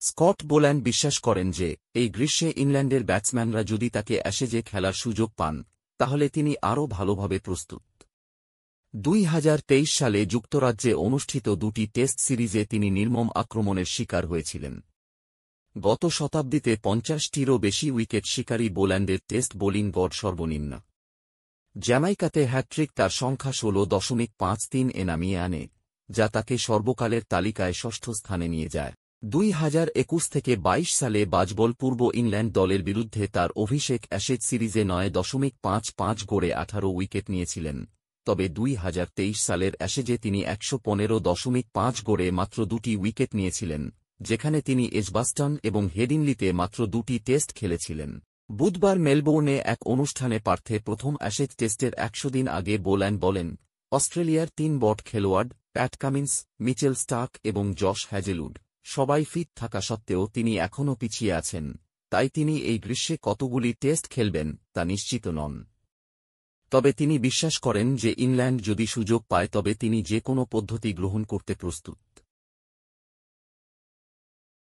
Scott Boland বিশ্বাস করেন যে এই গ্রীষ্মে ইংল্যান্ডের ব্যাটসম্যানরা যদি তাকে অ্যাশেজে খেলার সুযোগ পান তাহলে তিনি আরও ভালোভাবে প্রস্তুত। 2023 সালে যুক্তরাজ্যে অনুষ্ঠিত দুটি টেস্ট সিরিজে তিনি নির্মম আক্রমণের শিকার হয়েছিলেন। গত শতাব্দীতে 50টিরও বেশি উইকেট শিকারী বোল্যান্ডের টেস্ট বোলিং গড় সর্বনিম্ন। জ্যামাইকাতে হ্যাট্রিক তার সংখ্যা 16.53 নামিয়ে আনে, যা তাকে সর্বকালের তালিকায় ষষ্ঠ স্থানে নিয়ে যায়। 2021 থেকে 22 সালে বাজবল পূর্ব ইংল্যান্ড দলের বিরুদ্ধে তার অভিষেক অ্যাশেজ সিরিজে 9.55 গড়ে 18 উইকেট নিয়েছিলেন, তবে 2023 সালের অ্যাশেজে তিনি 115.5 গড়ে মাত্র 2টি উইকেট নিয়েছিলেন, যেখানে তিনি এজবাস্টন এবং হেডিংলিতে মাত্র 2টি টেস্ট খেলেছিলেন। বুধবার মেলবোর্নে এক অনুষ্ঠানে পার্থে প্রথম অ্যাশেজ টেস্টের 100 দিন আগে বোল্যান্ড বলেন, অস্ট্রেলিয়ার 3 বট খেলোয়াড় প্যাট কামিন্স, মিচেল স্টার্ক এবং জশ হ্যাজেলউড সবাই ফিট থাকা সত্ত্বেও তিনি এখনও পিছিয়ে আছেন, তাই তিনি এই গ্রীষ্মে কতগুলি টেস্ট খেলবেন তা নিশ্চিত নন। তবে তিনি বিশ্বাস করেন যে ইংল্যান্ড যদি সুযোগ পায় তবে তিনি যে কোনো পদ্ধতি গ্রহণ করতে প্রস্তুত।